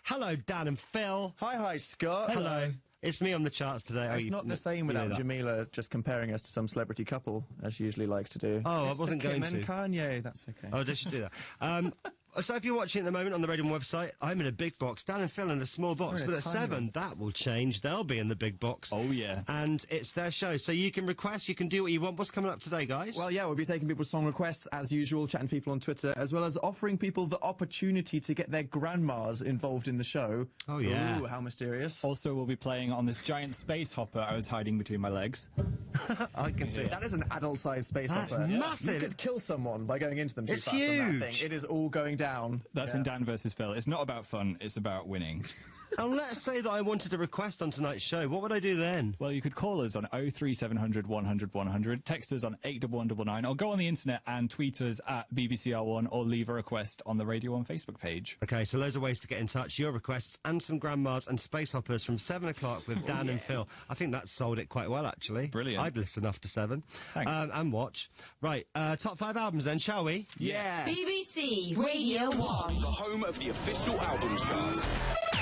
Hello, Dan and Phil. Hi, Scott. Hello. It's me on the charts today. It's not the same without Jamila just comparing us to some celebrity couple, as she usually likes to do. Oh, it's I wasn't going Kim to. and Kanye, that's okay. Oh, did she do that? So if you're watching at the moment on the Radio 1 website, I'm in a big box, Dan and Phil in a small box, but at 7, that will change. They'll be in the big box. Oh, yeah. And it's their show, so you can request, you can do what you want. What's coming up today, guys? Well, yeah, we'll be taking people's song requests, as usual, chatting to people on Twitter, as well as offering people the opportunity to get their grandmas involved in the show. Oh, yeah. Ooh, how mysterious. Also, we'll be playing on this giant space hopper I was hiding between my legs. I can see That is an adult-sized space hopper. massive. You could kill someone by going into them too It's fast on that huge. thing. It is all going down. That's in Dan versus Phil. It's not about fun, it's about winning. And let's say that I wanted a request on tonight's show. What would I do then? Well, you could call us on 03700 100 100, text us on 81199, or go on the internet and tweet us at BBCR1, or leave a request on the Radio 1 Facebook page. Okay, so loads of ways to get in touch. Your requests and some grandmas and space hoppers from 7 o'clock with Dan and Phil. I think that sold it quite well, actually. Brilliant. I'd listen after 7. Thanks. And watch. Right, top 5 albums then, shall we? Yeah. BBC Radio 1. The home of the official album chart.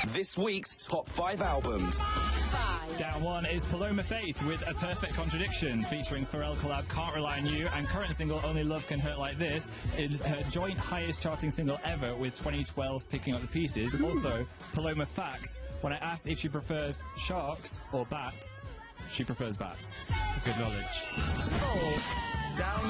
This week's top 5 albums. 5. Down 1 is Paloma Faith with A Perfect Contradiction, featuring Pharrell collab Can't Rely on You, and current single Only Love Can Hurt Like This is her joint highest charting single ever, with 2012's Picking Up the Pieces. Also, Paloma Fact, when I asked if she prefers sharks or bats, she prefers bats. Good knowledge. 4. Down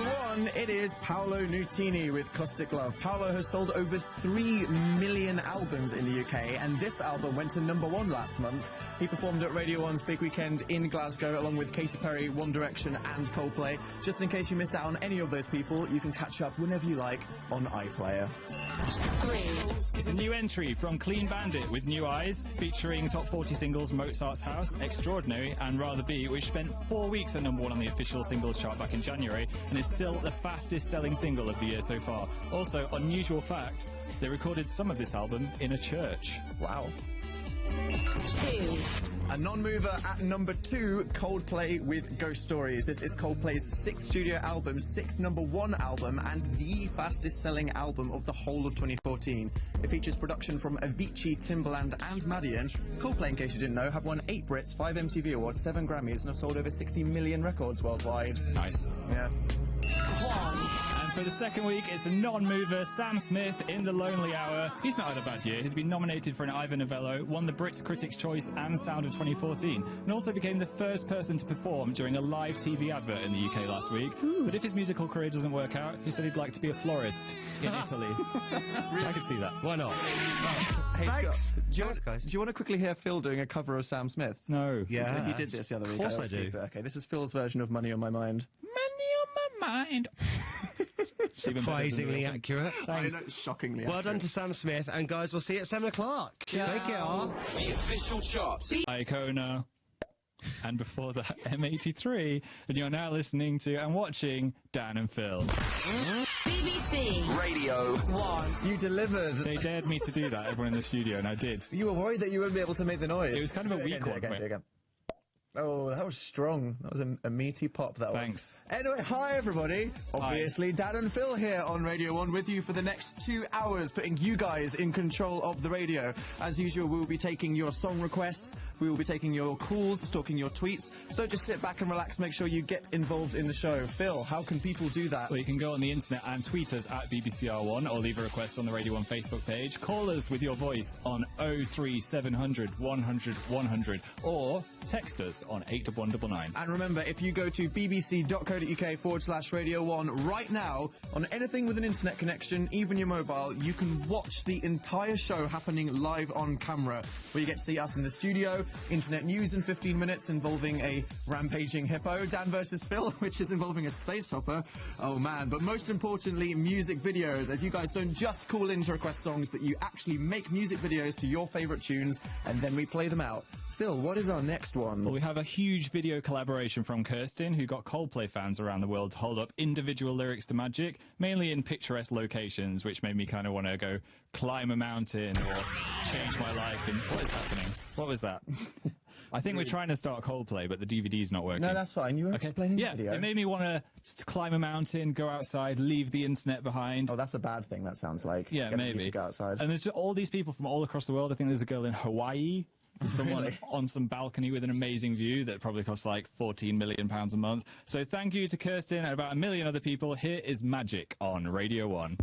1, it is Paolo Nutini with Caustic Love. Paolo has sold over 3 million albums in the UK, and this album went to number 1 last month. He performed at Radio 1's Big Weekend in Glasgow, along with Katy Perry, One Direction and Coldplay. Just in case you missed out on any of those people, you can catch up whenever you like on iPlayer. 3. It's a new entry from Clean Bandit with New Eyes, featuring top 40 singles Mozart's House, Extraordinary and Rather Be, which spent 4 weeks at number 1 on the official singles chart back in January, and is still the fastest selling single of the year so far. Also, unusual fact, they recorded some of this album in a church. Wow. 2. A non-mover at number 2, Coldplay with Ghost Stories. This is Coldplay's 6th studio album, 6th number 1 album, and the fastest-selling album of the whole of 2014. It features production from Avicii, Timbaland, and Madeon. Coldplay, in case you didn't know, have won 8 Brits, 5 MTV Awards, 7 Grammys, and have sold over 60 million records worldwide. Nice. Yeah. 1. And for the second week, it's a non-mover, Sam Smith in The Lonely Hour. He's not had a bad year. He's been nominated for an Ivor Novello, won the Brits Critics' Choice and Sound of 2014, and also became the first person to perform during a live TV advert in the UK last week. But if his musical career doesn't work out, he said he'd like to be a florist in Italy. I could see that. Why not? Hey, Thanks. Scott, Thanks, guys. do you want to quickly hear Phil doing a cover of Sam Smith? No. Yeah. He did this the other week. Of course I Let's do. keep it. Okay, this is Phil's version of Money on My Mind. Money on my mind. Surprisingly accurate. Thanks. I know, shockingly Well done accurate. to Sam Smith, and guys, we'll see you at 7 o'clock. Take care. The official chart. Icona. And before that, M83. And you're now listening to and watching Dan and Phil. BBC Radio 1. You delivered. They dared me to do that, everyone in the studio, and I did. You were worried that you wouldn't be able to make the noise. It was kind of a Do it weak again, one, do it again, mate. do it again. Oh, that was strong. That was a meaty pop, that Thanks. was. Anyway, hi everybody. Obviously, Dan and Phil here on Radio 1 with you for the next 2 hours, putting you guys in control of the radio. As usual, we will be taking your song requests, we will be taking your calls, stalking your tweets. So just sit back and relax, make sure you get involved in the show. Phil, how can people do that? Well, you can go on the internet and tweet us at BBCR1, or leave a request on the Radio 1 Facebook page. Call us with your voice on 03700 100 100, or text us on 81199. And remember, if you go to bbc.co.uk/Radio1 right now, on anything with an internet connection, even your mobile, you can watch the entire show happening live on camera, where you get to see us in the studio, internet news in 15 minutes involving a rampaging hippo, Dan versus Phil, which is involving a space hopper. Oh man, but most importantly, music videos, as you guys don't just call in to request songs, but you actually make music videos to your favourite tunes, and then we play them out. Phil, what is our next one? Well, we have a huge video collaboration from Kirsten, who got Coldplay fans around the world to hold up individual lyrics to Magic, mainly in picturesque locations, which made me kind of want to go climb a mountain or change my life in... What is happening? What was that? I think we're trying to start Coldplay, but the DVD's not working. No, that's fine. You were explaining Yeah, the video. it made me want to climb a mountain, go outside, leave the internet behind. Oh, that's a bad thing, that sounds like. Yeah, Getting you maybe. to go outside. And there's just all these people from all across the world. I think there's a girl in Hawaii. Someone Really? on some balcony with an amazing view that probably costs like £14 million a month. So thank you to Kirsten and about 1 million other people. Here is Magic on Radio 1.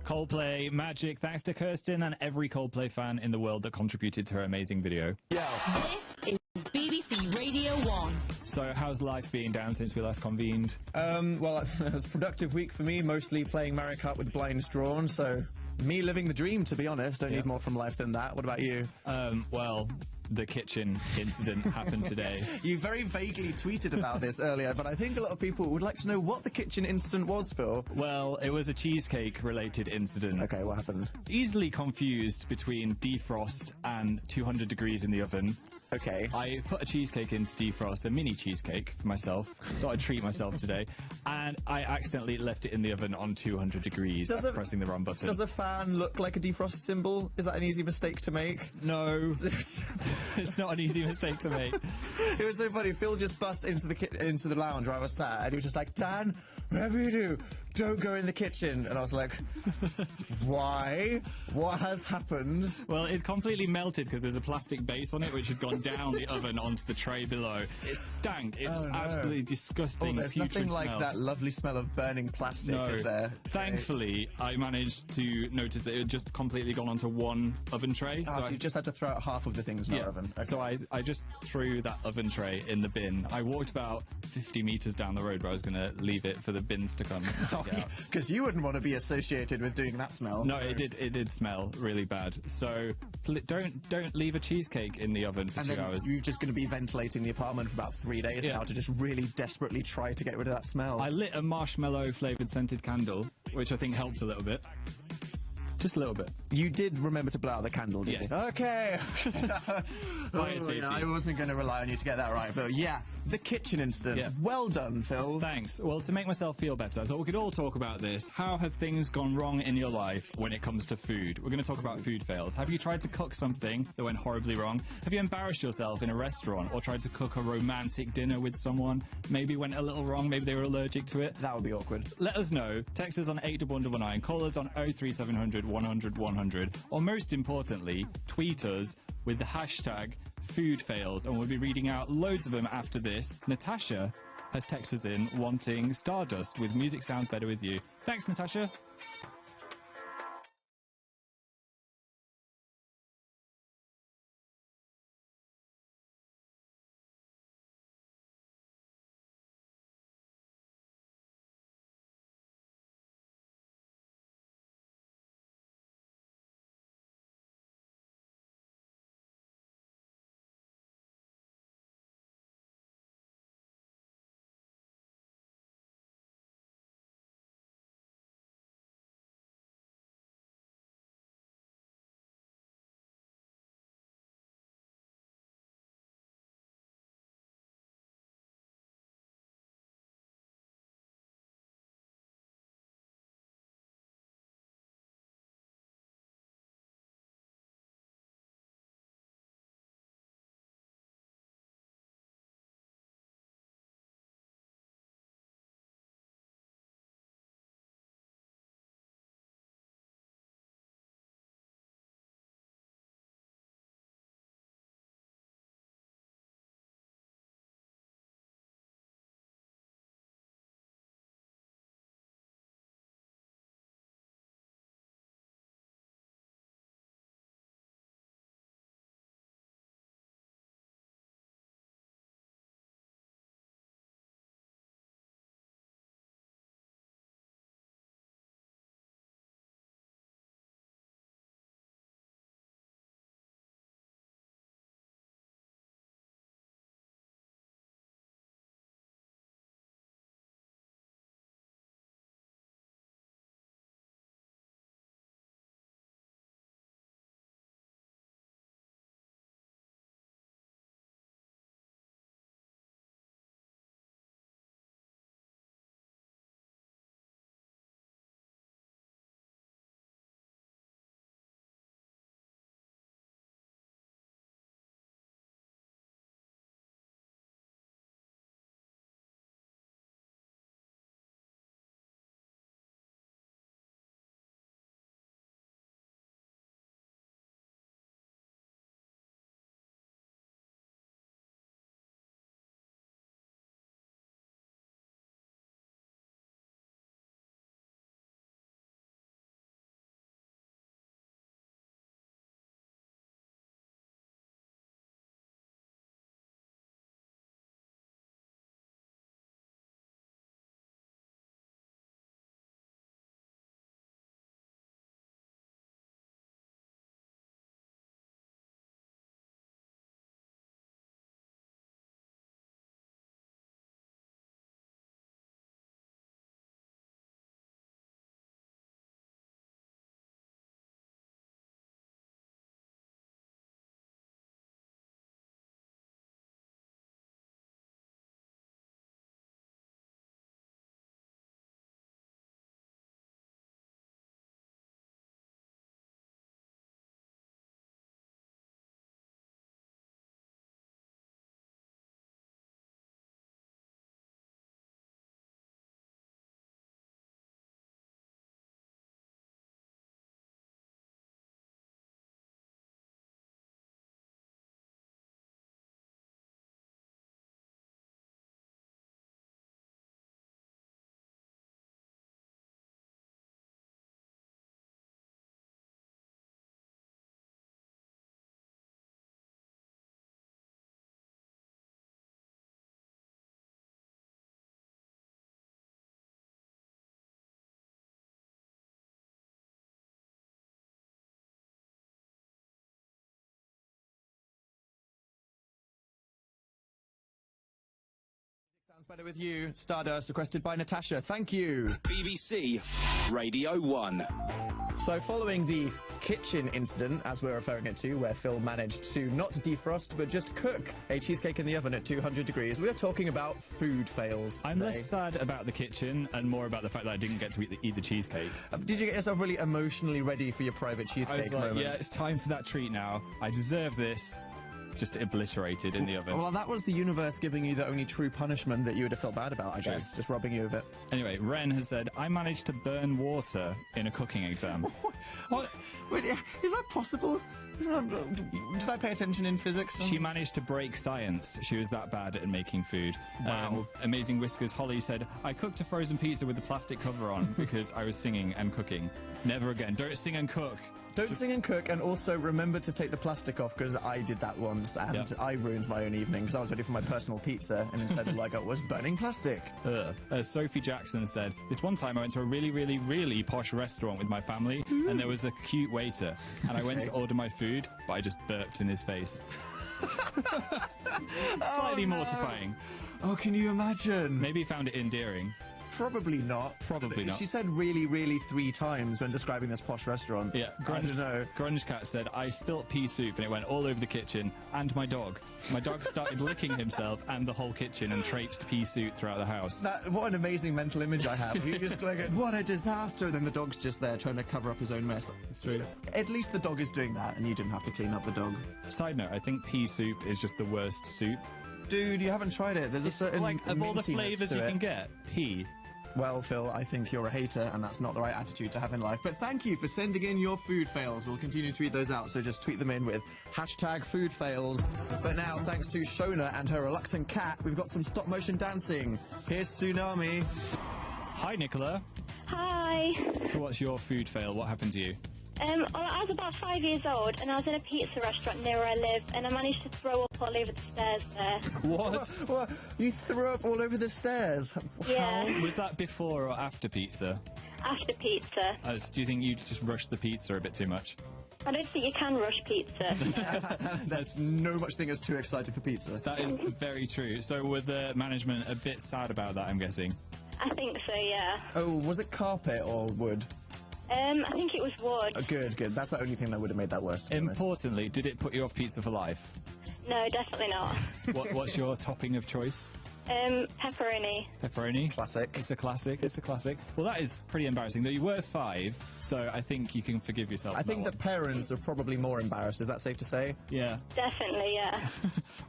Coldplay, Magic, thanks to Kirsten and every Coldplay fan in the world that contributed to her amazing video. This is BBC Radio 1. So how's life been down since we last convened? Well, it was a productive week for me, mostly playing Mario Kart with blinds drawn, so me living the dream, to be honest. Don't need more from life than that. What about you? Well, the kitchen incident happened today. You very vaguely tweeted about this earlier, but I think a lot of people would like to know what the kitchen incident was, Phil. Well, it was a cheesecake-related incident. Okay, what happened? Easily confused between defrost and 200 degrees in the oven. Okay. I put a cheesecake into defrost, a mini cheesecake for myself. Thought I'd treat myself today. And I accidentally left it in the oven on 200 degrees after pressing the wrong button. Does a fan look like a defrost symbol? Is that an easy mistake to make? No. It's not an easy mistake to make. It was so funny. Phil just bust into the lounge where I was sat, and he was just like, "Dan, whatever you do, don't go in the kitchen." And I was like, "Why? What has happened?" Well, it completely melted because there's a plastic base on it which had gone down the oven onto the tray below. It stank. It was absolutely disgusting. Oh, there's putrid nothing like smell. that lovely smell of burning plastic, No. is there? Thankfully, I managed to notice that it had just completely gone onto one oven tray. So you just had to throw out half of the things in our oven. Okay. So I just threw that oven tray in the bin. I walked about 50 metres down the road where I was going to leave it for the bins to come. Because you wouldn't want to be associated with doing that smell. No, it did smell really bad. So don't leave a cheesecake in the oven for And 2 then hours. you're just going to be ventilating the apartment for about 3 days now to just really desperately try to get rid of that smell. I lit a marshmallow flavoured scented candle, which I think helped a little bit. Just a little bit. You did remember to blow out the candle, didn't Yes. you? Okay. Fire safety. I wasn't going to rely on you to get that right, but yeah, the kitchen incident. Yeah. Well done, Phil. Thanks. Well, to make myself feel better, I thought we could all talk about this. How have things gone wrong in your life when it comes to food? We're going to talk about food fails. Have you tried to cook something that went horribly wrong? Have you embarrassed yourself in a restaurant or tried to cook a romantic dinner with someone? Maybe went a little wrong, maybe they were allergic to it. That would be awkward. Let us know. Text us on 81199, call us on 03700 100 100, or most importantly, tweet us with the hashtag foodfails, and we'll be reading out loads of them after this. Natasha has texted us in wanting Stardust with Music Sounds Better With You. Thanks, Natasha. Better With You, Stardust, requested by Natasha. Thank you. BBC Radio 1. So following the kitchen incident, as we're referring it to, where Phil managed to not defrost but just cook a cheesecake in the oven at 200 degrees, we're talking about food fails. I'm less sad about the kitchen and more about the fact that I didn't get to eat the cheesecake. Did you get yourself really emotionally ready for your private I cheesecake was like, moment? yeah, it's time for that treat now. I deserve this. Just obliterated in the oven. Well, that was the universe giving you the only true punishment that you would have felt bad about, I guess. Just robbing you of it. Anyway, Ren has said, I managed to burn water in a cooking exam. What? Wait, is that possible? Did I pay attention in physics? She managed to break science. She was that bad at making food. Wow. Amazing Whiskers Holly said, I cooked a frozen pizza with the plastic cover on because I was singing and cooking. Never again. Don't sing and cook. Don't sing and cook, and also remember to take the plastic off, because I did that once, and I ruined my own evening, because I was ready for my personal pizza, and instead of like I was burning plastic. Sophie Jackson said, this one time I went to a really, really, really posh restaurant with my family, and there was a cute waiter, and I went to order my food, but I just burped in his face. Slightly mortifying. Oh, can you imagine? Maybe he found it endearing. Probably not. Probably not. She said really, really 3 times when describing this posh restaurant. Yeah, I don't know. Grunge Cat said, I spilt pea soup and it went all over the kitchen and my dog. My dog started licking himself and the whole kitchen and traipsed pea soup throughout the house. What an amazing mental image I have. You just like, what a disaster. And then the dog's just there trying to cover up his own mess. It's true. At least the dog is doing that and you didn't have to clean up the dog. Side note, I think pea soup is just the worst soup. Dude, you haven't tried it. There's a certain Like, of all the mintiness flavours to you it. can get, pea. Well, Phil, I think you're a hater, and that's not the right attitude to have in life. But thank you for sending in your food fails. We'll continue to tweet those out, so just tweet them in with hashtag food fails. But now, thanks to Shona and her reluctant cat, we've got some stop-motion dancing. Here's Tsunami. Hi, Nicola. Hi. So what's your food fail? What happened to you? I was about 5 years old and I was in a pizza restaurant near where I live and I managed to throw up all over the stairs there. What? What? You threw up all over the stairs? Yeah, Was that before or after pizza? after pizza. Do you think you just rushed the pizza a bit too much? I don't think you can rush pizza. There's no much thing as too excited for pizza. That is very true. So were the management a bit sad about that, I'm guessing? I think so, yeah. Oh, was it carpet or wood? I think it was wood. Good, good. That's the only thing that would have made that worse, to be honest. Importantly, did it put you off pizza for life? No, definitely not. What's your topping of choice? Pepperoni. Pepperoni? Classic. It's a classic, it's a classic. Well, that is pretty embarrassing, though you were 5, so I think you can forgive yourself. I think that the parents are probably more embarrassed. Is that safe to say? Yeah. Definitely, yeah.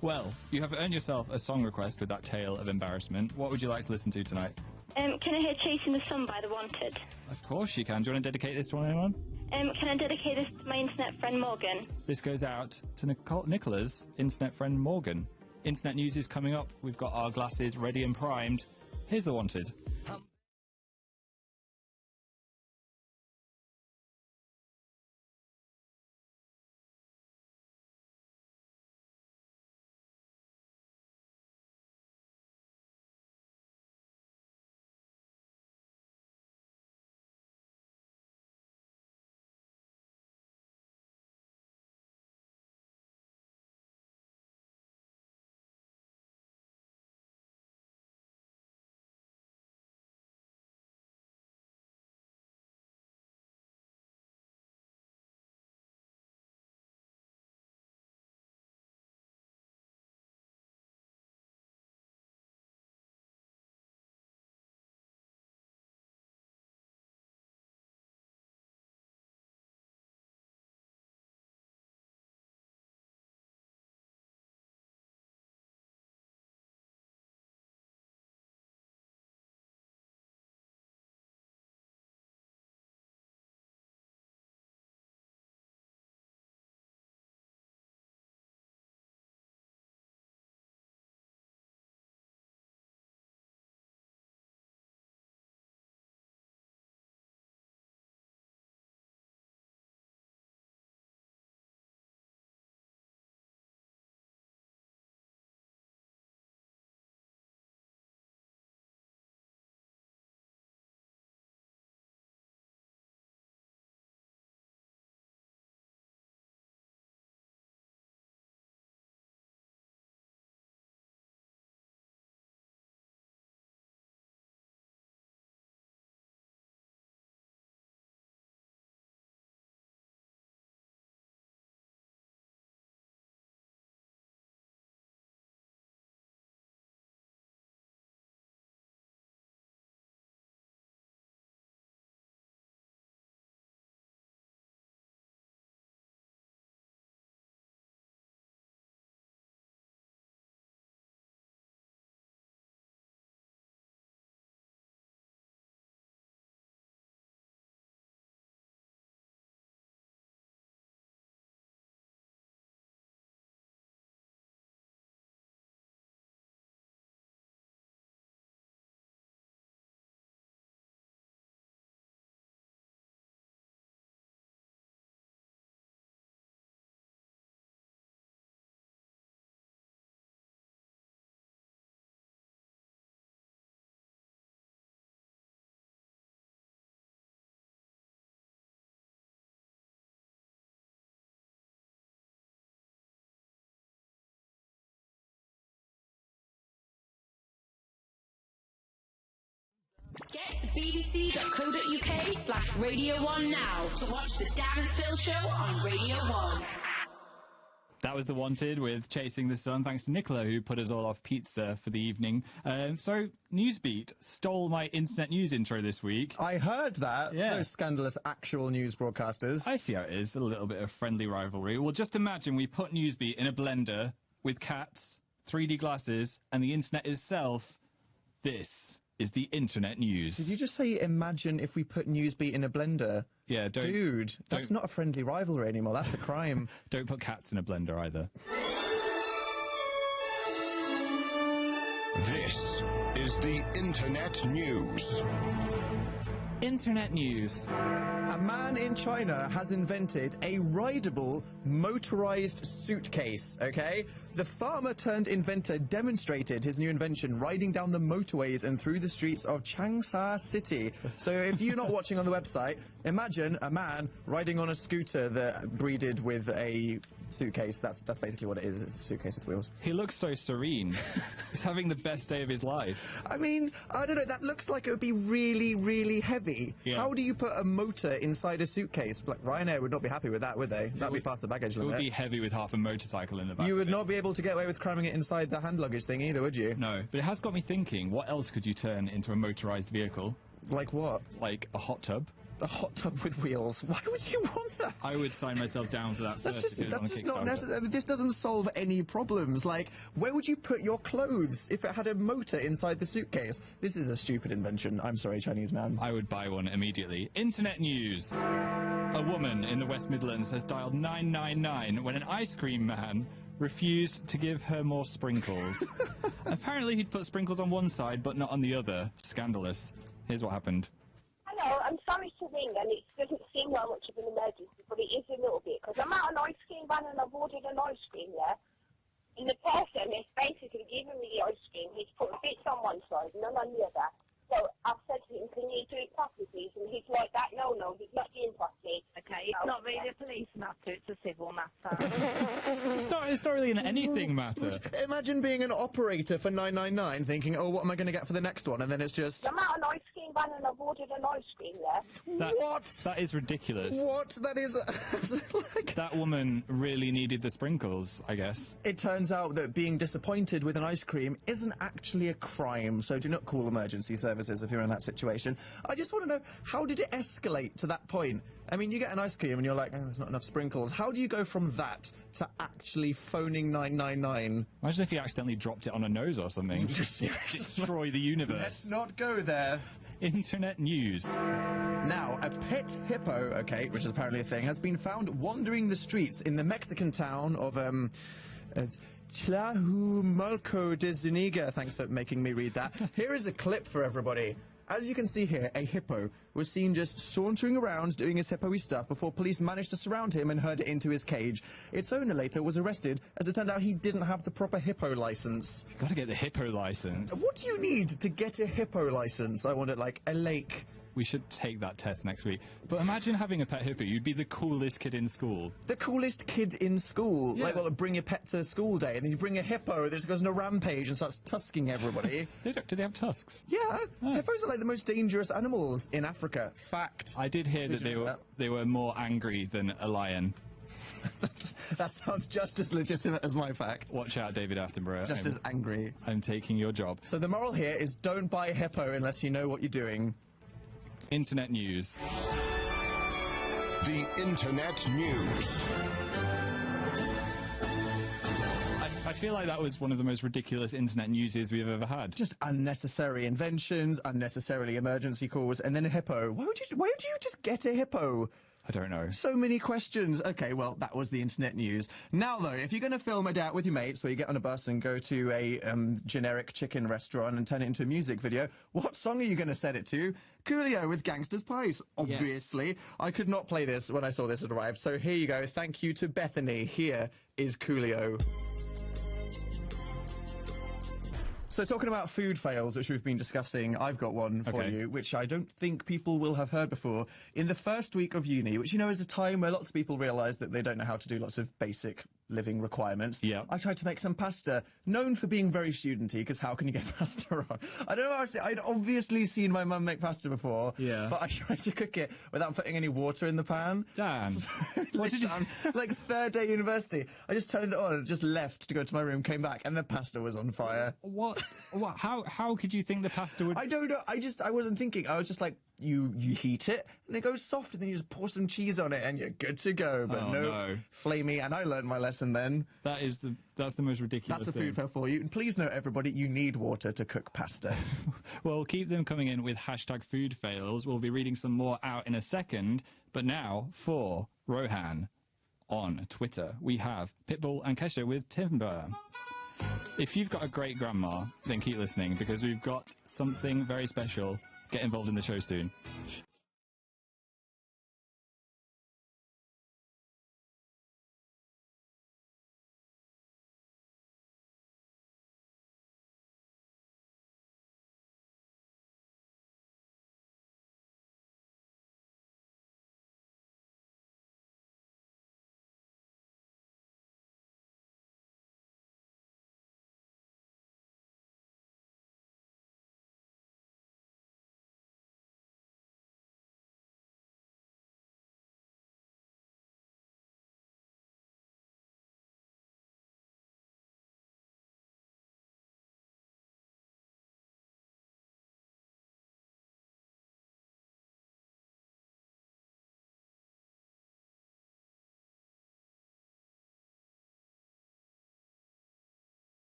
Well, you have earned yourself a song request with that tale of embarrassment. What would you like to listen to tonight? Can I hear Chasing the Sun by The Wanted? Of course you can. Do you want to dedicate this to anyone? Can I dedicate this to my internet friend Morgan? This goes out to Nicola's internet friend Morgan. Internet news is coming up. We've got our glasses ready and primed. Here's The Wanted. to bbc.co.uk/Radio 1 now to watch the Dan and Phil show on Radio 1. That was The Wanted with Chasing the Sun, thanks to Nicola, who put us all off pizza for the evening. So, Newsbeat stole my internet news intro this week. I heard that. Yeah. Those scandalous actual news broadcasters. I see how it is, a little bit of friendly rivalry. Well, just imagine we put Newsbeat in a blender with cats, 3D glasses, and the internet itself. This is the internet news. Did you just say, imagine if we put Newsbeat in a blender? Yeah, Dude, that's not a friendly rivalry anymore. That's a crime. Don't put cats in a blender either. This is the Internet News. Internet news. A man in China has invented a rideable, motorized suitcase, okay? The farmer-turned-inventor demonstrated his new invention riding down the motorways and through the streets of Changsha City. So if you're not watching on the website, imagine a man riding on a scooter that breeded with a suitcase. That's basically what it is. It's a suitcase with wheels. He looks so serene. He's having the best day of his life. I mean, I don't know, that looks like it would be really, really heavy. Yeah. How do you put a motor inside a suitcase? Like, Ryanair would not be happy with that, would they? That'd be past the baggage It limit. would be heavy with half a motorcycle in the back. You would of it. not be able to get away with cramming it inside the hand luggage thing either, would you? No, but it has got me thinking, what else could you turn into a motorised vehicle? Like what? Like a hot tub? A hot tub with wheels. Why would you want that? I would sign myself down for that That's first if it was on just not Kickstarter. necessary. This doesn't solve any problems. Like, where would you put your clothes if it had a motor inside the suitcase? This is a stupid invention. I'm sorry, Chinese man. I would buy one immediately. Internet news. A woman in the West Midlands has dialed 999 when an ice cream man refused to give her more sprinkles. Apparently he'd put sprinkles on one side but not on the other. Scandalous. Here's what happened. Hello, I'm sorry to ring, and it doesn't seem like much of an emergency, but it is a little bit, because I'm at an ice cream van and I've ordered an ice cream, yeah? And the person is basically giving me the ice cream. He's put bits on one side, none on the other. So I've said to him, can you do it properly, please? And he's like, that, no, he's not doing properly. Okay, it's not really a police matter, it's a civil matter. It's not really an anything matter. Imagine being an operator for 999 thinking, oh, what am I going to get for the next one? And then it's just... I'm at an ice cream van and I've ordered an ice cream, yeah? What? That is ridiculous. What? That is... like... That woman really needed the sprinkles, I guess. It turns out that being disappointed with an ice cream isn't actually a crime, so do not call emergency services if you're in that situation. I just want to know, how did it escalate to that point? I mean, you get an ice cream and you're like, oh, there's not enough sprinkles. How do you go from that to actually phoning 999? Imagine if he accidentally dropped it on her nose or something. Destroy the universe. Let's not go there. Internet news. Now, a pet hippo, okay, which is apparently a thing, has been found wandering the streets in the Mexican town of, Tlajumulco de Zuniga. Thanks for making me read that. Here is a clip for everybody. As you can see here, a hippo was seen just sauntering around doing his hippo-y stuff before police managed to surround him and herd it into his cage. Its owner later was arrested, as it turned out he didn't have the proper hippo license. You've got to get the hippo license. What do you need to get a hippo license? I wanted, like, a lake. We should take that test next week. But imagine having a pet hippo. You'd be the coolest kid in school. The coolest kid in school. Yeah. Like, well, bring your pet to school day, and then you bring a hippo that just goes on a rampage and starts tusking everybody. Do they have tusks? Yeah. Hippos are like the most dangerous animals in Africa. Fact. I did hear that they were more angry than a lion. That sounds just as legitimate as my fact. Watch out, David Attenborough. Just as angry. I'm taking your job. So the moral here is don't buy a hippo unless you know what you're doing. Internet news. The Internet News. I feel like that was one of the most ridiculous internet newses we've ever had. Just unnecessary inventions, unnecessarily emergency calls, and then a hippo. Why would you just get a hippo? I don't know. So many questions. Okay, well, that was the internet news. Now, though, if you're going to film a day out with your mates where you get on a bus and go to a generic chicken restaurant and turn it into a music video, what song are you going to set it to? Coolio with Gangsta's Pies, obviously. Yes. I could not play this when I saw this had arrived, so here you go. Thank you to Bethany. Here is Coolio. So talking about food fails, which we've been discussing, I've got one for you, which I don't think people will have heard before. In the first week of uni, which, you know, is a time where lots of people realise that they don't know how to do lots of basic living requirements. Yeah. I tried to make some pasta, known for being very studenty, because how can you get pasta wrong? I don't know how to say. I'd obviously seen my mum make pasta before, but I tried to cook it without putting any water in the pan. Dan, So, what did you... like, third day university, I just turned it on and just left to go to my room, came back, and the pasta was on fire. What? How could you think the pasta would... I don't know. I wasn't thinking. I was just like, you heat it, and it goes soft, and then you just pour some cheese on it, and you're good to go. But no, flamey, and I learned my lesson then. That's the most ridiculous That's a food fail for you. And please note, everybody, you need water to cook pasta. Well, keep them coming in with hashtag food fails. We'll be reading some more out in a second. But now, for Rohan on Twitter, we have Pitbull and Kesha with Timber. If you've got a great grandma, then keep listening, because we've got something very special. Get involved in the show soon.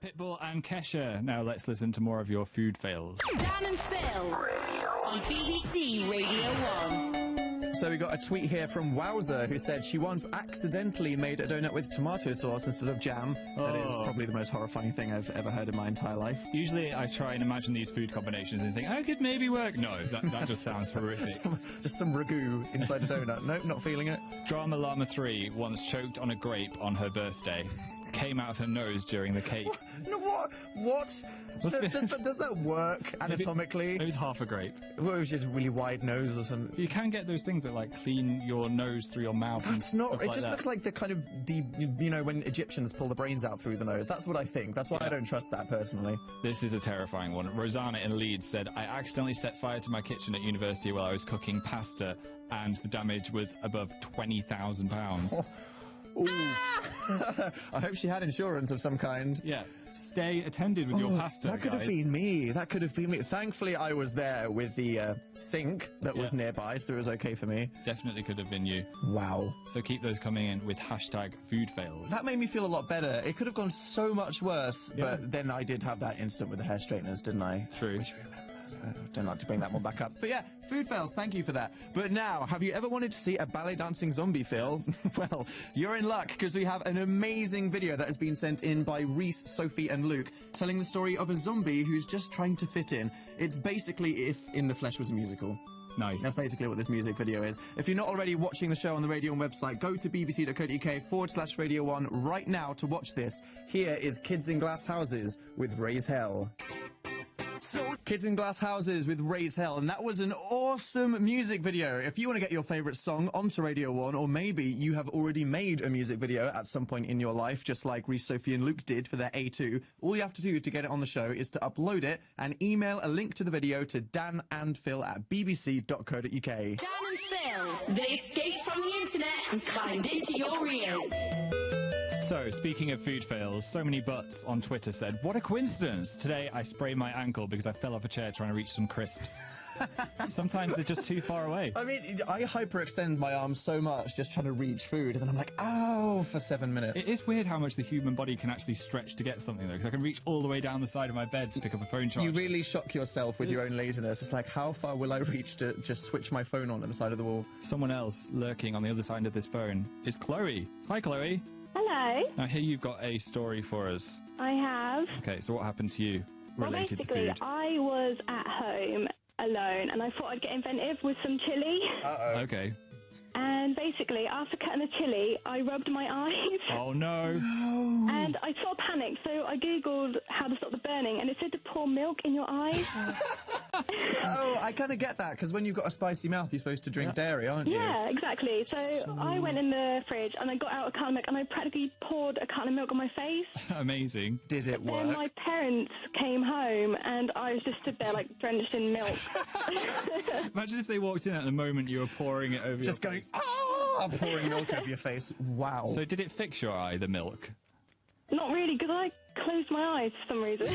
Pitbull and Kesha. Now let's listen to more of your food fails. Dan and Phil on BBC Radio 1. So we got a tweet here from Wowzer, who said she once accidentally made a donut with tomato sauce instead of jam. That is probably the most horrifying thing I've ever heard in my entire life. Usually I try and imagine these food combinations and think, I could maybe work. No, that just sounds horrific. Just some ragu inside a donut. Nope, not feeling it. Drama Llama 3 once choked on a grape on her birthday. came out of her nose during the cake. No, what? Does that work anatomically? It was half a grape. Well, it was just a really wide nose or something. You can get those things that like clean your nose through your mouth. That's not. It just looks like the kind of when Egyptians pull the brains out through the nose. That's what I think. That's why I don't trust that personally. This is a terrifying one. Rosanna in Leeds said, I accidentally set fire to my kitchen at university while I was cooking pasta, and the damage was above £20,000. I hope she had insurance of some kind. Yeah. Stay attended with your pasta, That could have been me. That could have been me. Thankfully, I was there with the sink that was nearby, so it was okay for me. Definitely could have been you. Wow. So keep those coming in with hashtag food fails. That made me feel a lot better. It could have gone so much worse, but then I did have that instant with the hair straighteners, didn't I? True. I don't like to bring that one back up. But yeah, food fails, thank you for that. But now, have you ever wanted to see a ballet dancing zombie, Phil? Well, you're in luck, because we have an amazing video that has been sent in by Reese, Sophie and Luke, telling the story of a zombie who's just trying to fit in. It's basically if In the Flesh was a musical. Nice. That's basically what this music video is. If you're not already watching the show on the Radio 1 website, go to bbc.co.uk/Radio 1 right now to watch this. Here is Kids in Glass Houses with Raise Hell. Kids in Glass Houses with Raise Hell, and that was an awesome music video. If you want to get your favourite song onto Radio 1, or maybe you have already made a music video at some point in your life, just like Reese, Sophie and Luke did for their A2, all you have to do to get it on the show is to upload it and email a link to the video to danandphil@bbc.co.uk. Dan and Phil, they escaped from the internet and climbed into your ears. So, speaking of food fails, so many butts on Twitter said, what a coincidence! Today I sprained my ankle because I fell off a chair trying to reach some crisps. Sometimes they're just too far away. I mean, I hyperextend my arms so much just trying to reach food, and then I'm like, ow, for 7 minutes. It is weird how much the human body can actually stretch to get something, though, because I can reach all the way down the side of my bed to pick up a phone charger. You really shock yourself with your own laziness. It's like, how far will I reach to just switch my phone on at the side of the wall? Someone else lurking on the other side of this phone is Chloe. Hi, Chloe. Hello. Now, here you've got a story for us. I have. Okay, so what happened to you related to basically, food? I was at home alone, and I thought I'd get inventive with some chilli. Uh-oh. Okay. And basically, after cutting the chilli, I rubbed my eyes. Oh, no. And I sort of panicked, so I Googled how to stop the burning, and it said to pour milk in your eyes. Oh, I kind of get that, because when you've got a spicy mouth, you're supposed to drink dairy, aren't you? Yeah, exactly. So I went in the fridge, and I got out a carton of milk, and I practically poured a carton of milk on my face. Amazing. Did it work? Then my parents came home, and I was just stood there, like, drenched in milk. Imagine if they walked in at the moment you were pouring it over Just your going, face. ah, pouring milk over your face. Wow. So did it fix your eye, the milk? Not really, because I closed my eyes for some reason.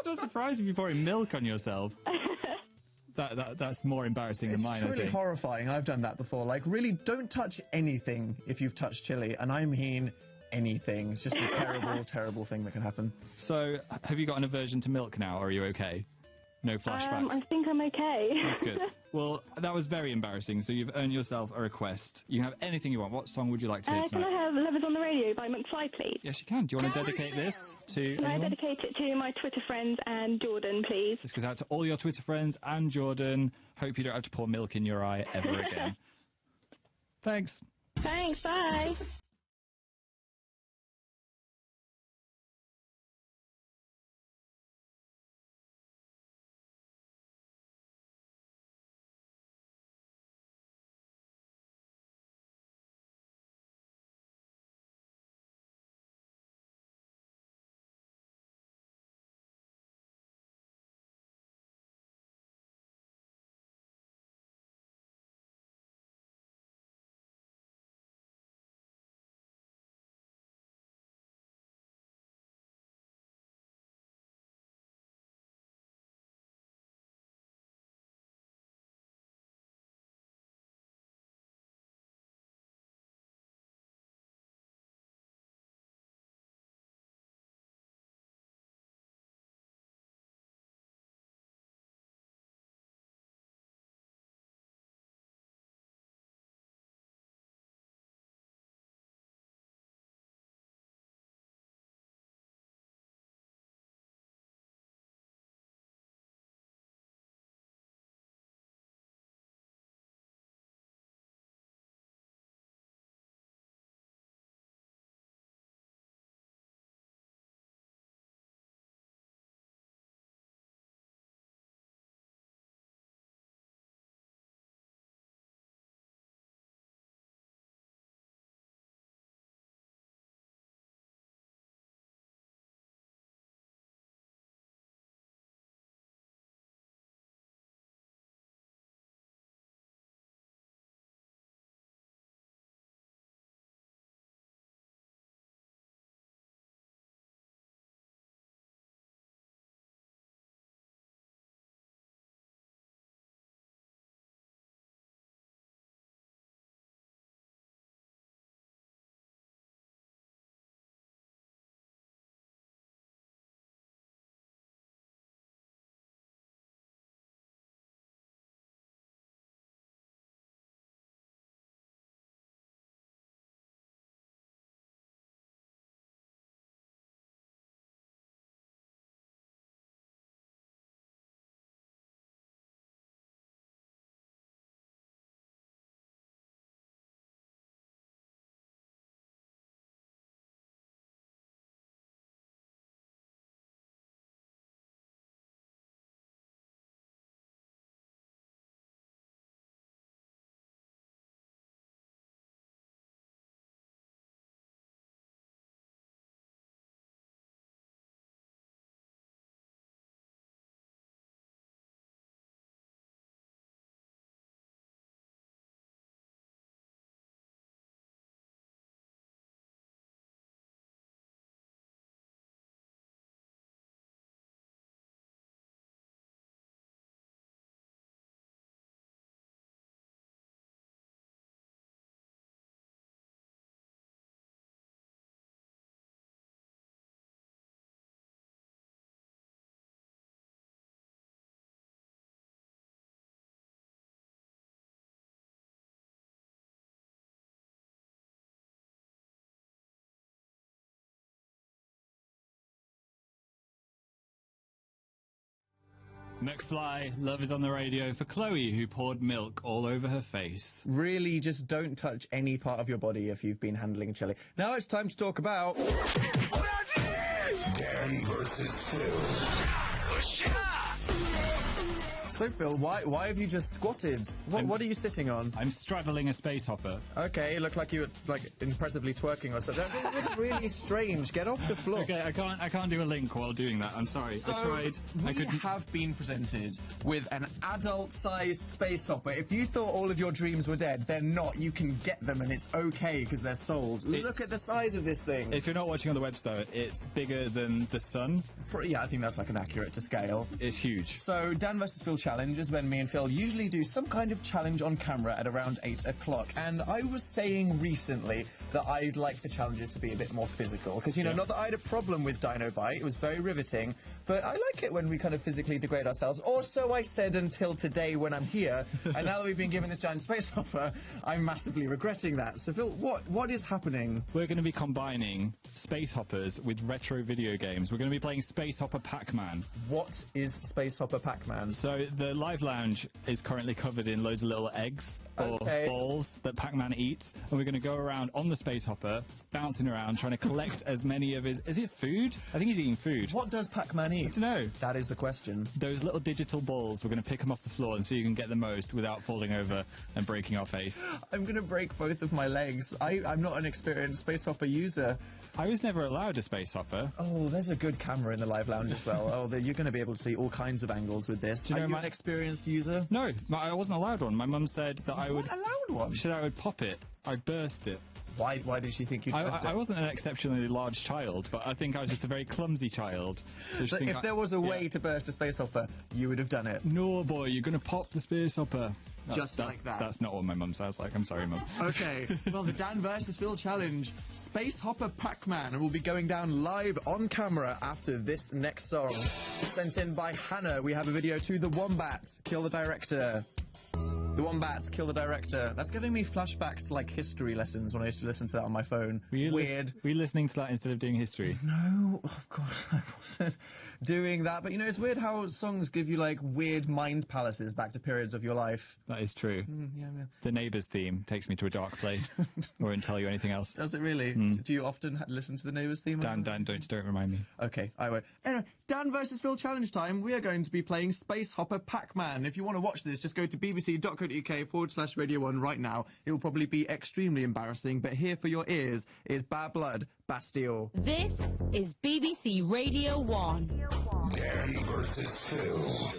Not surprised if you're pouring milk on yourself. That's more embarrassing than mine, It's I truly think. horrifying. I've done that before. Like, really, don't touch anything if you've touched chili, and I mean anything. It's just a terrible, terrible thing that can happen. So, have you got an aversion to milk now, or are you okay? No flashbacks? I think I'm okay. That's good. Well, that was very embarrassing, so you've earned yourself a request. You can have anything you want. What song would you like to hear Can tonight? I have Lovers on the Radio by McFly, please? Yes, you can. Do you want to dedicate this to Can I anyone? dedicate it to my Twitter friends and Jordan, please? This goes out to all your Twitter friends and Jordan. Hope you don't have to pour milk in your eye ever again. Thanks. Thanks, bye. McFly, Love is on the Radio for Chloe, who poured milk all over her face. Really, just don't touch any part of your body if you've been handling chili. Now it's time to talk about... Dan versus Phil. So, Phil, why have you just squatted? What are you sitting on? I'm straddling a space hopper. Okay, it looked like you were, impressively twerking or something. That looks really strange. Get off the floor. Okay, I can't do a link while doing that. I'm sorry. So, I tried. I couldn't. have been presented with an adult-sized space hopper. If you thought all of your dreams were dead, they're not. You can get them, and it's okay because they're sold. Look at the size of this thing. If you're not watching on the website, it's bigger than the sun. Yeah, I think that's an accurate to scale. It's huge. So, Dan vs. Phil challenge is when me and Phil usually do some kind of challenge on camera at around 8 o'clock. And I was saying recently that I'd like the challenges to be a bit more physical. Because, not that I had a problem with Dino Bite, it was very riveting, but I like it when we kind of physically degrade ourselves. Or so I said until today when I'm here. And now that we've been given this giant space hopper, I'm massively regretting that. So, Phil, what is happening? We're going to be combining space hoppers with retro video games. We're going to be playing Space Hopper Pac-Man. What is Space Hopper Pac-Man? So the Live Lounge is currently covered in loads of little eggs or balls that Pac-Man eats, and we're going to go around on the space hopper, bouncing around, trying to collect as many of his... Is it food? I think he's eating food. What does Pac-Man eat? I don't know. That is the question. Those little digital balls, we're going to pick them off the floor and see who can get the most without falling over and breaking our face. I'm going to break both of my legs. I'm not an experienced space hopper user. I was never allowed a space hopper. Oh, there's a good camera in the Live Lounge as well. You're going to be able to see all kinds of angles with this. Are you an experienced user? No, I wasn't allowed one. My mum said that I would... allowed one? She said I would pop it. I'd burst it. Why did she think you'd burst it? I wasn't an exceptionally large child, but I think I was just a very clumsy child. So if there was a way to burst a space hopper, you would have done it? No, boy, you're going to pop the space hopper. Just like that. That's not what my mum sounds like. I'm sorry, Mum. Okay, well, the Dan vs. Phil challenge, Space Hopper Pac-Man, will be going down live on camera after this next song. Sent in by Hannah, we have a video to The Wombats, Kill the Director. The Wombats, Kill the Director. That's giving me flashbacks to, history lessons when I used to listen to that on my phone. Weird. Were you listening to that instead of doing history? No, of course I wasn't doing that. But, it's weird how songs give you, weird mind palaces back to periods of your life. That is true. Yeah. The Neighbours theme takes me to a dark place. I won't tell you anything else. Does it really? Do you often listen to the Neighbours theme? Dan, don't remind me. Okay, I won't. Anyway, Dan vs. Phil challenge time. We are going to be playing Space Hopper Pac-Man. If you want to watch this, just go to bbc.co.uk/Radio 1 right now. It will probably be extremely embarrassing, but here for your ears is Bad Blood, Bastille. This is BBC Radio 1. Dan versus Phil.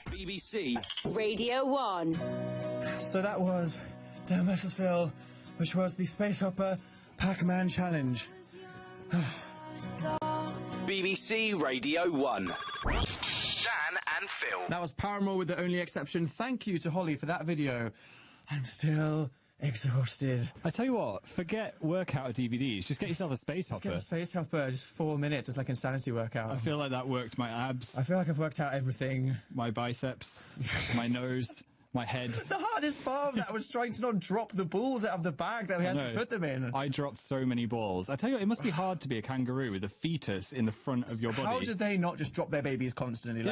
BBC Radio 1. So that was Dan vs. Phil, which was the Space Hopper Pac-Man Challenge. BBC Radio 1. Dan and Phil. That was Paramore with The Only Exception. Thank you to Holly for that video. I'm still exhausted. I tell you what, forget workout DVDs. Just get yourself a Space Hopper. Get a Space Hopper, just 4 minutes. It's like insanity workout. I feel like that worked my abs, I feel like I've worked out everything. my biceps, my nose, my head. The hardest part of that was trying to not drop the balls out of the bag that we had to put them in. I dropped so many balls. I tell you what, it must be hard to be a kangaroo with a fetus in the front of your body. How did they not just drop their babies constantly?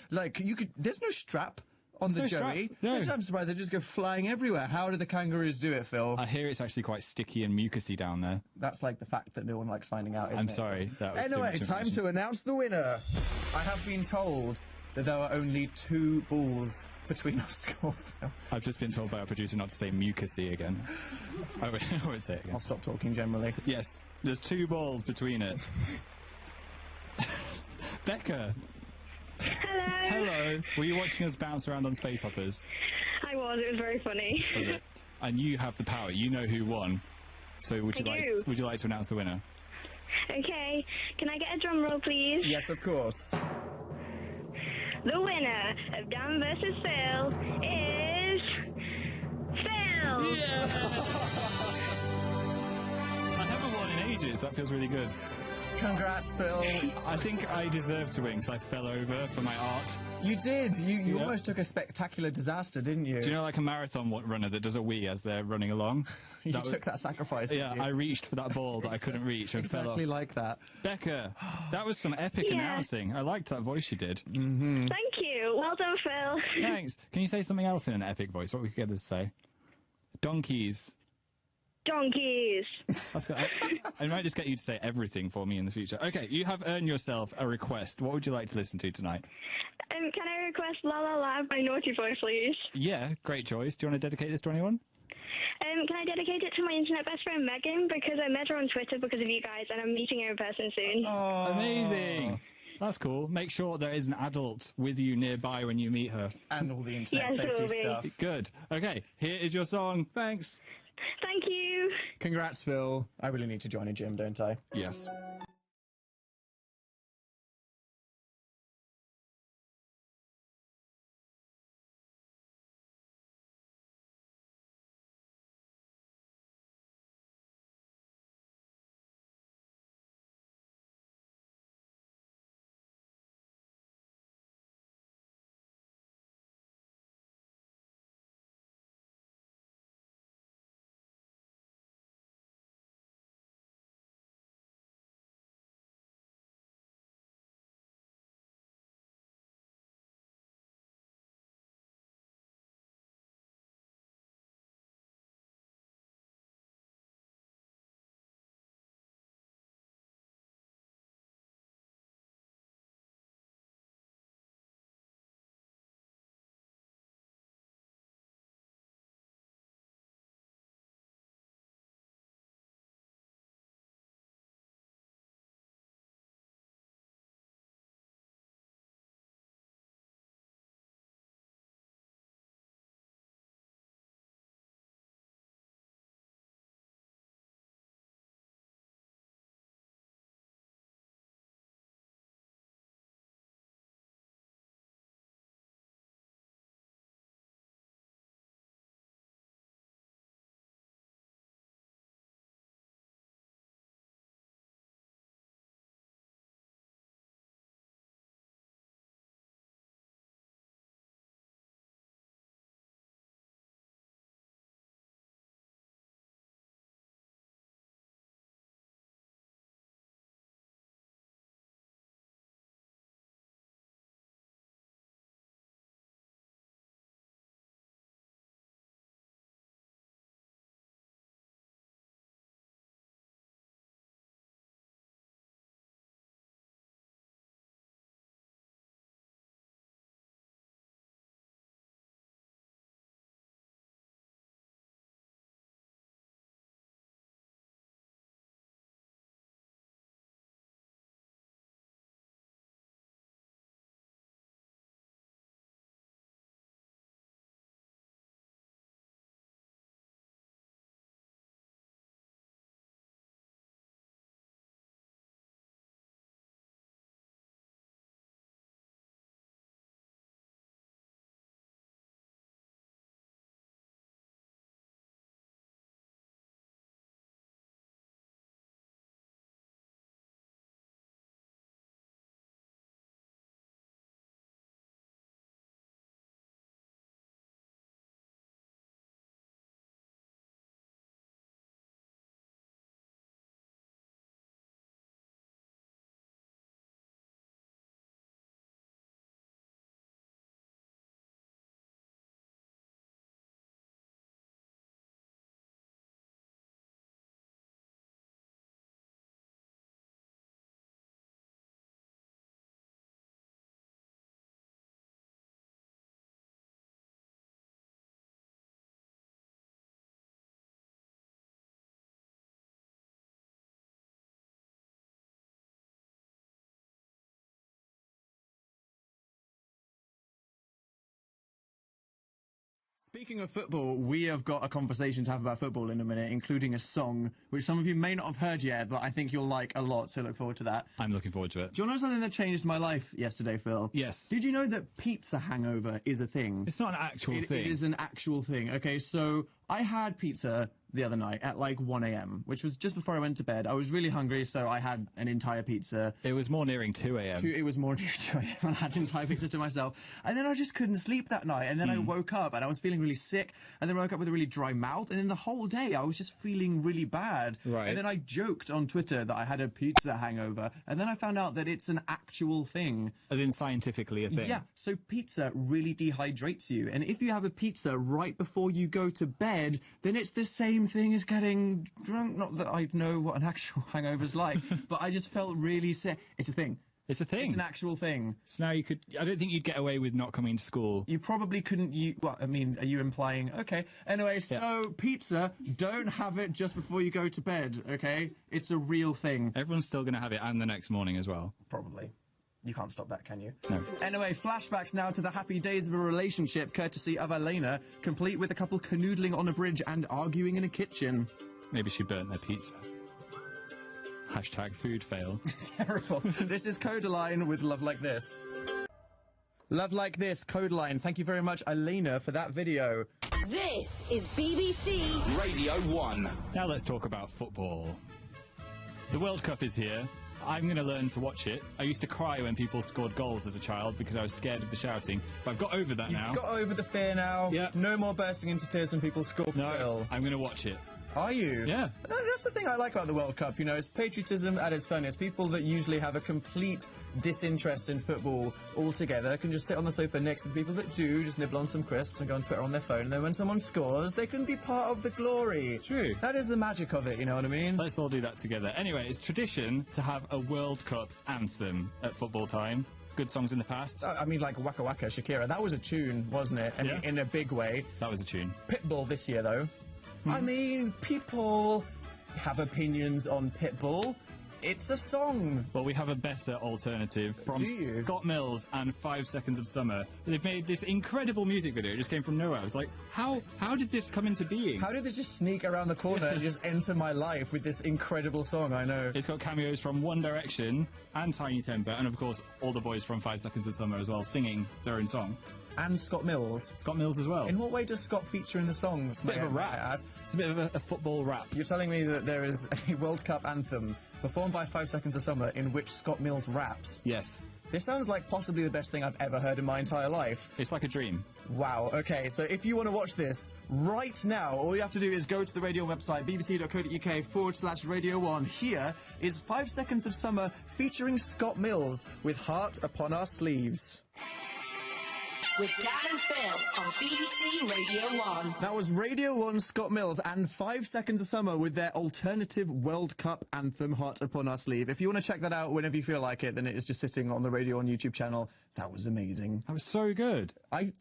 Like you could. There's no strap on the Joey. No. I'm surprised they just go flying everywhere. How do the kangaroos do it, Phil? I hear it's actually quite sticky and mucousy down there. That's like the fact that no one likes finding out, isn't I'm it? sorry. So. That was Anyway, too much time to announce the winner. I have been told that there were only 2 balls between our score, Phil. I've just been told by our producer not to say mucousy again. I won't say it again. I'll stop talking generally. Yes, there's 2 balls between it. Becca. Hello. Hello. Were you watching us bounce around on Space Hoppers? I was. It was very funny. Was it? And you have the power. You know who won. So would you like to announce the winner? Okay. Can I get a drum roll, please? Yes, of course. The winner of Dan vs. Phil is Phil. I haven't won in ages. That feels really good. Congrats, Phil. I think I deserve to win because I fell over for my art. You did. You almost took a spectacular disaster, didn't you? Do you know, like a marathon runner that does a wee as they're running along? You took that sacrifice, didn't you? I reached for that ball that I couldn't reach and fell off. Exactly like that. Becca, that was some epic announcing. I liked that voice you did. Mm-hmm. Thank you. Well done, Phil. Thanks. Can you say something else in an epic voice? What we could get us to say? Donkeys. Donkeys. That's good. I might just get you to say everything for me in the future. Okay, you have earned yourself a request. What would you like to listen to tonight? Can I request La La La by Naughty Boy, please? Yeah, great choice. Do you want to dedicate this to anyone? Can I dedicate it to my internet best friend Megan, because I met her on Twitter because of you guys, and I'm meeting her in person soon. Oh, amazing. That's cool. Make sure there is an adult with you nearby when you meet her. And all the internet safety stuff. Good. Okay, here is your song. Thanks. Thank you. Congrats, Phil. I really need to join a gym, don't I? Yes. Speaking of football, we have got a conversation to have about football in a minute, including a song, which some of you may not have heard yet, but I think you'll like a lot, so look forward to that. I'm looking forward to it. Do you want to know something that changed my life yesterday, Phil? Yes. Did you know that pizza hangover is a thing? It's not an actual thing. It is an actual thing. Okay, so I had pizza the other night at like 1 a.m., which was just before I went to bed. I was really hungry, so I had an entire pizza. It was more nearing 2 a.m. It was more near 2 a.m. I had an entire pizza to myself. And then I just couldn't sleep that night. And then I woke up and I was feeling really sick. And then I woke up with a really dry mouth. And then the whole day I was just feeling really bad. Right. And then I joked on Twitter that I had a pizza hangover. And then I found out that it's an actual thing. As in scientifically a thing. Yeah, so pizza really dehydrates you. And if you have a pizza right before you go to bed, then it's the same thing as getting drunk. Not that I know what an actual hangover's like, but I just felt really sick. It's a thing. It's a thing. It's an actual thing. So now you could... I don't think you'd get away with not coming to school. You probably couldn't... Well, I mean, are you implying... Okay. Anyway, so pizza, don't have it just before you go to bed, okay? It's a real thing. Everyone's still going to have it and the next morning as well. Probably. You can't stop that, can you? No. Anyway, flashbacks now to the happy days of a relationship, courtesy of Elena, complete with a couple canoodling on a bridge and arguing in a kitchen. Maybe she burnt their pizza. Hashtag food fail. Terrible. This is Codaline with Love Like This. Love Like This, Codaline. Thank you very much, Elena, for that video. This is BBC Radio 1. Now let's talk about football. The World Cup is here. I'm going to learn to watch it. I used to cry when people scored goals as a child because I was scared of the shouting, but I've got over that now. You've got over the fear now. Yeah. No more bursting into tears when people score for Phil. I'm going to watch it. Are you? Yeah. That's the thing I like about the World Cup, you know, it's patriotism at its finest. People that usually have a complete disinterest in football altogether can just sit on the sofa next to the people that do, just nibble on some crisps and go on Twitter on their phone, and then when someone scores, they can be part of the glory. True. That is the magic of it, you know what I mean? Let's all do that together. Anyway, it's tradition to have a World Cup anthem at football time. Good songs in the past. I mean, like Waka Waka, Shakira, that was a tune, wasn't it? I mean, in a big way. That was a tune. Pitbull this year, though. I mean, people have opinions on Pitbull. It's a song. Well, we have a better alternative from Scott Mills and 5 Seconds of Summer. They've made this incredible music video. It just came from nowhere. I was like, how did this come into being? How did this just sneak around the corner and just enter my life with this incredible song? I know. It's got cameos from One Direction and Tiny Temper, and of course, all the boys from 5 Seconds of Summer as well, singing their own song. And Scott Mills. Scott Mills as well. In what way does Scott feature in the song? It's a bit of a rap. It's a bit of a football rap. You're telling me that there is a World Cup anthem performed by 5 Seconds of Summer in which Scott Mills raps? Yes. This sounds like possibly the best thing I've ever heard in my entire life. It's like a dream. Wow, okay, so if you want to watch this right now, all you have to do is go to the radio website, bbc.co.uk/Radio 1. Here is 5 Seconds of Summer featuring Scott Mills with Heart Upon Our Sleeves. with Dan and Phil on BBC Radio 1. That was Radio 1, Scott Mills, and 5 Seconds of Summer with their alternative World Cup anthem, Heart Upon Our Sleeve. If you want to check that out whenever you feel like it, then it is just sitting on the Radio 1 YouTube channel. That was amazing. That was so good.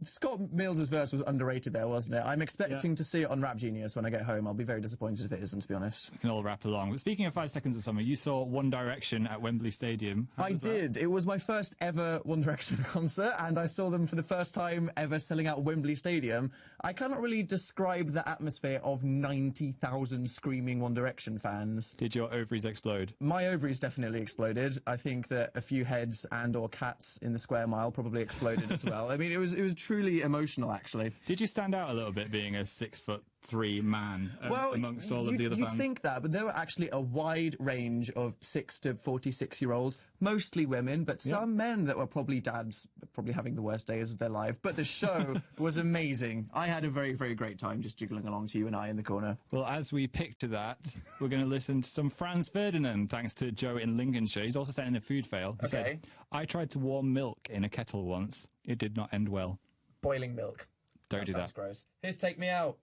Scott Mills' verse was underrated there, wasn't it? I'm expecting to see it on Rap Genius when I get home. I'll be very disappointed if it isn't, to be honest. We can all rap along. But speaking of 5 Seconds of Summer, you saw One Direction at Wembley Stadium. I did. It was my first ever One Direction concert, and I saw them for the first time ever selling out Wembley Stadium. I cannot really describe the atmosphere of 90,000 screaming One Direction fans. Did your ovaries explode? My ovaries definitely exploded. I think that a few heads and or cats in the square mile probably exploded as well. I mean, it was truly emotional, actually. Did you stand out a little bit being a 6'3" man amongst all of the other fans? You'd think that, but there were actually a wide range of 6 to 46-year-olds, mostly women, but some men that were probably dads, probably having the worst days of their life. But the show was amazing. I had a very, very great time just jiggling along to you and I in the corner. Well, as we pick to that, we're going to listen to some Franz Ferdinand, thanks to Joe in Lincolnshire. He's also sent in a food fail. He said, I tried to warm milk in a kettle once. It did not end well. Boiling milk. Don't do that. Sounds gross. Here's Take Me Out.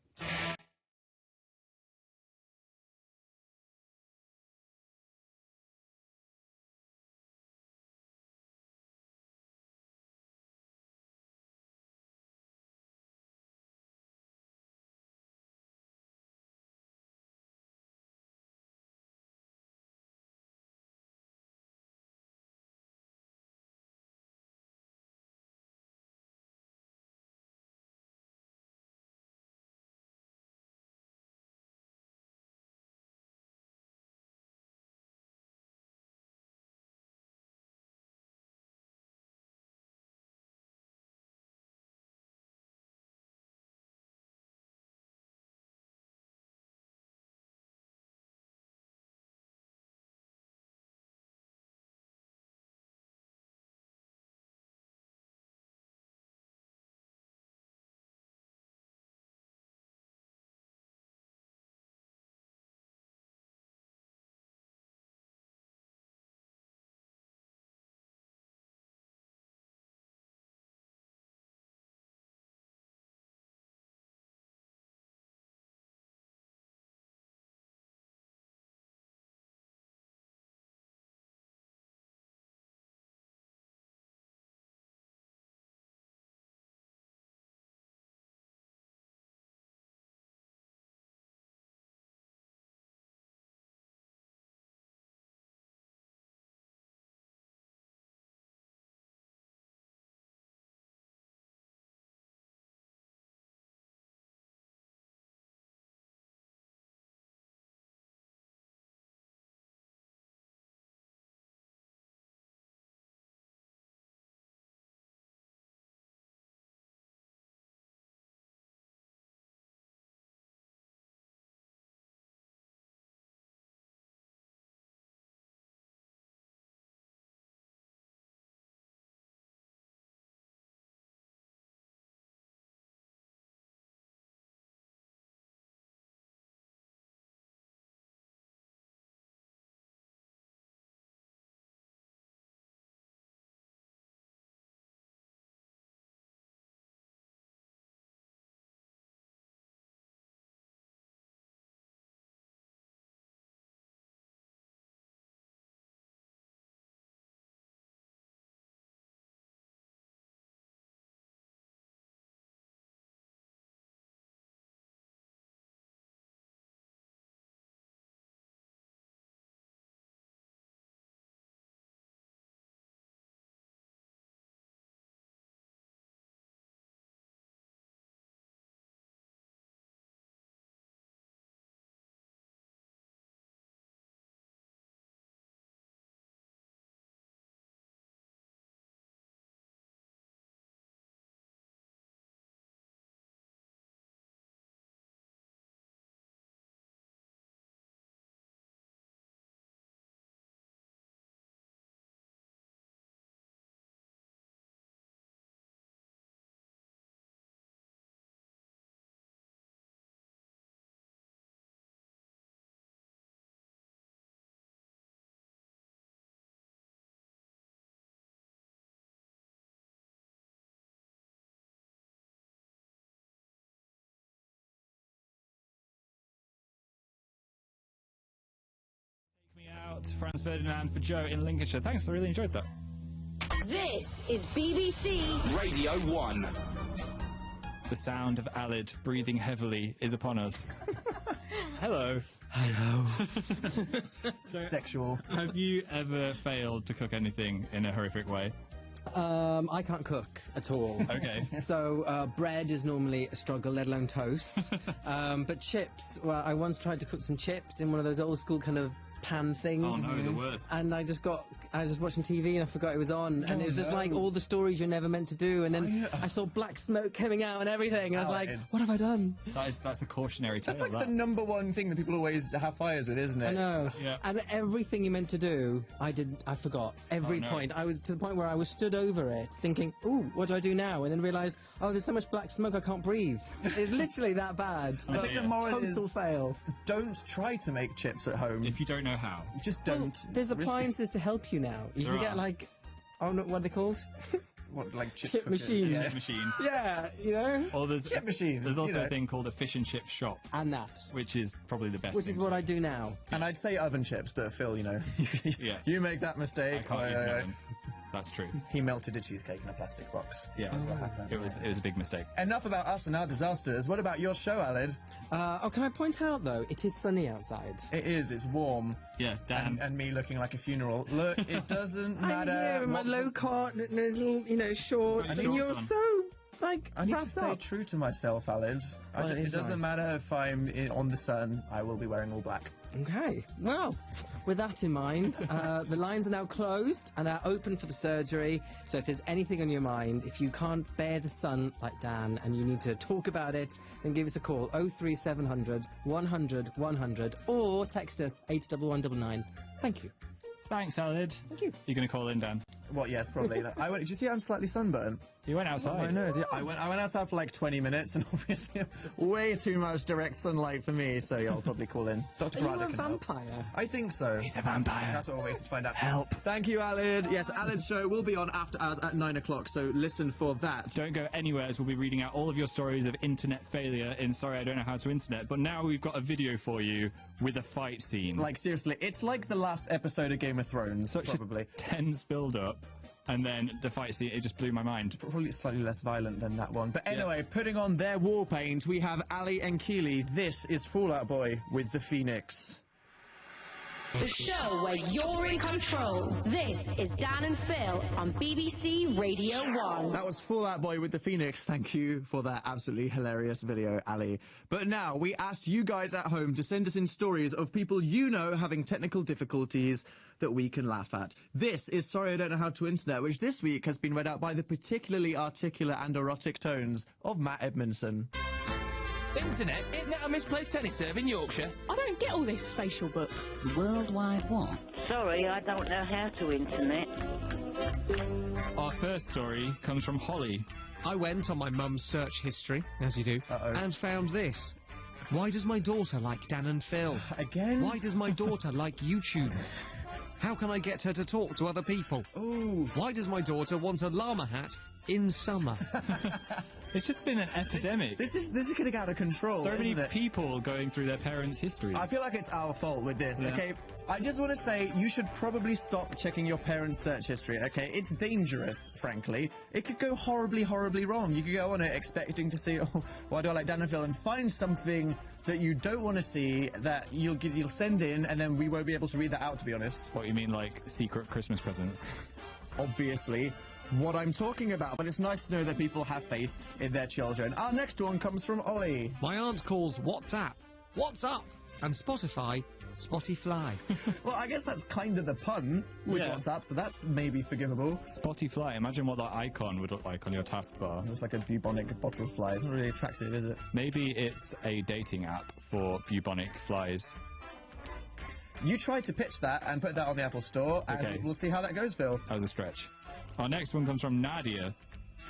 out Franz Ferdinand for Joe in Lincolnshire. Thanks, I really enjoyed that. This is BBC Radio 1. The sound of Alid breathing heavily is upon us. Hello. Sexual. Have you ever failed to cook anything in a horrific way? I can't cook at all. Okay. So bread is normally a struggle, let alone toast. But chips, well, I once tried to cook some chips in one of those old school kind of pan things. Oh no, the worst. And I was watching TV and I forgot it was on, and it was just like all the stories you're never meant to do, and then I saw black smoke coming out and everything, and I was like, what have I done? That's a cautionary tale. That's like the number one thing that people always have fires with, isn't it? I know. Yeah. And everything you meant to do, I forgot. Every point. I was to the point where I was stood over it, thinking, ooh, what do I do now? And then realised, oh, there's so much black smoke, I can't breathe. It's literally that bad. I think the moral Total fail. Don't try to make chips at home. If you don't know how. Just don't. There's appliances to help you now. You can get like, oh no, what are they called? What, like chip machines? Chip machine. Yeah, you know. Or there's chip machines. There's also a thing called a fish and chip shop, and that, which is probably the best. Which is what I do now. And I'd say oven chips, but Phil, you know, you make that mistake. I can't use an oven. That's true. He melted a cheesecake in a plastic box. Yeah, that's what happened. It was a big mistake. Enough about us and our disasters. What about your show, Alid? Can I point out though, it is sunny outside. It is. It's warm. Yeah, Dan. And me looking like a funeral. Look, it doesn't matter. I'm here in my low cut, little, shorts, and you're so like. I need to stay true to myself, Alid. It doesn't matter if I'm on the sun. I will be wearing all black. Okay. Well, with that in mind, the lines are now closed and are open for the surgery. So if there's anything on your mind, if you can't bear the sun like Dan and you need to talk about it, then give us a call 03700 100 100 or text us 81199. Thank you. Thanks, Alid. Thank you. You're going to call in, Dan? Well, yes, probably. Did you see I'm slightly sunburned? You went outside. My nose. Yeah, I went outside for like 20 minutes, and obviously way too much direct sunlight for me. So you'll probably call in. Dr. Are you a can vampire? Help. I think so. He's a vampire. That's what we're waiting to find out. Help. Thank you, Alid. Yes, Alid's show will be on after hours at 9 o'clock. So listen for that. Don't go anywhere, as we'll be reading out all of your stories of internet failure in Sorry I Don't Know How to Internet. But now we've got a video for you with a fight scene. Like seriously, it's like the last episode of Game of Thrones. Probably a tense build-up. And then the fight scene, it just blew my mind. Probably slightly less violent than that one. But anyway, putting on their war paint, we have Ali and Keely. This is Fall Out Boy with the Phoenix. The show where you're in control. This is Dan and Phil on BBC Radio 1. That was Fall Out Boy with the Phoenix. Thank you for that absolutely hilarious video, Ali. But now, we asked you guys at home to send us in stories of people you know having technical difficulties that we can laugh at. This is Sorry I Don't Know How to Internet, which this week has been read out by the particularly articulate and erotic tones of Matt Edmondson. Internet, isn't that a misplaced tennis serve in Yorkshire? I don't get all this facial book. The World Wide what? Sorry, I don't know how to internet. Our first story comes from Holly. I went on my mum's search history, as you do, and found this. Why does my daughter like Dan and Phil? Again? Why does my daughter like YouTube? How can I get her to talk to other people? Ooh. Why does my daughter want a llama hat in summer? It's just been an epidemic. This is going to get out of control. So many people going through their parents' history. I feel like it's our fault with this, okay? I just want to say you should probably stop checking your parents' search history, okay? It's dangerous, frankly. It could go horribly, horribly wrong. You could go on it expecting to see, oh, why do I like Dan and Phil, and find something that you don't want to see that you'll send in, and then we won't be able to read that out, to be honest. What, you mean like secret Christmas presents? Obviously. What I'm talking about, but it's nice to know that people have faith in their children. Our next one comes from Ollie. My aunt calls WhatsApp What's Up, and Spotify Spotify. Well, I guess that's kind of the pun with WhatsApp, so that's maybe forgivable. Spotify, imagine what that icon would look like on your taskbar. It looks like a bubonic bottle of flies. It's not really attractive, is it? Maybe it's a dating app for bubonic flies. You try to pitch that and put that on the Apple Store, and we'll see how that goes, Phil. That was a stretch. Our next one comes from Nadia.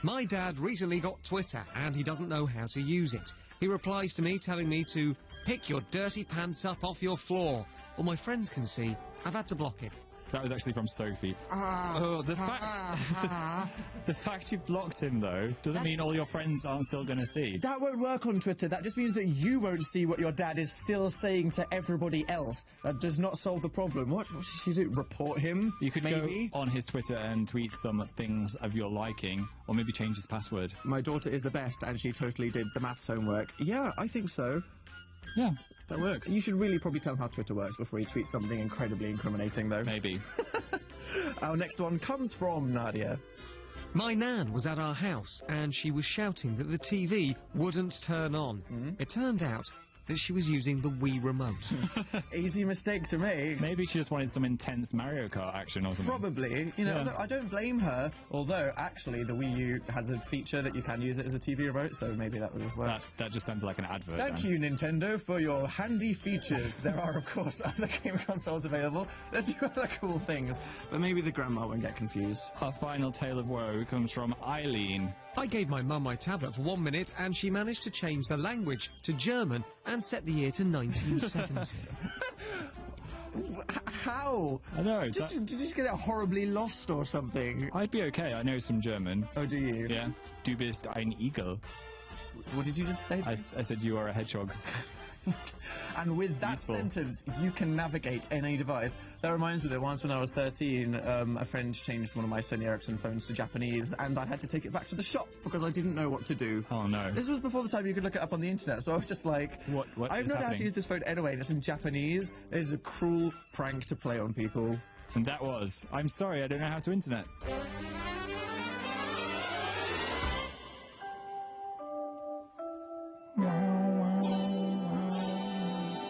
My dad recently got Twitter, and he doesn't know how to use it. He replies to me telling me to pick your dirty pants up off your floor, or my friends can see. I've had to block him. That was actually from Sophie. The fact you've blocked him, though, doesn't mean all your friends aren't still going to see. That won't work on Twitter. That just means that you won't see what your dad is still saying to everybody else. That does not solve the problem. What should you do? Report him? You could maybe go on his Twitter and tweet some things of your liking, or maybe change his password. My daughter is the best, and she totally did the maths homework. Yeah, I think so. Yeah, that works. You should really probably tell him how Twitter works before you tweet something incredibly incriminating, though. Maybe. Our next one comes from Nadia. My nan was at our house and she was shouting that the TV wouldn't turn on. It turned out that she was using the Wii remote. Easy mistake to make. Maybe she just wanted some intense Mario Kart action or something. Probably. You know, I don't blame her, although actually the Wii U has a feature that you can use it as a TV remote, so maybe that would have worked. That just sounded like an advert. Thank you, Nintendo, for your handy features. There are, of course, other game consoles available that do other cool things, but maybe the grandma won't get confused. Our final tale of woe comes from Eileen. I gave my mum my tablet for 1 minute and she managed to change the language to German and set the year to 1970. How? I know. Did you get it horribly lost or something? I'd be okay. I know some German. Oh, do you? Yeah. Du bist ein Igel. What did you just say? I said you are a hedgehog. And with that sentence, you can navigate any device. That reminds me that once when I was 13, a friend changed one of my Sony Ericsson phones to Japanese, and I had to take it back to the shop because I didn't know what to do. Oh, no. This was before the time you could look it up on the internet, so I was just like, What I have no idea how to use this phone anyway, and it's in Japanese. It is a cruel prank to play on people. And that was, I'm sorry, I don't know how to internet.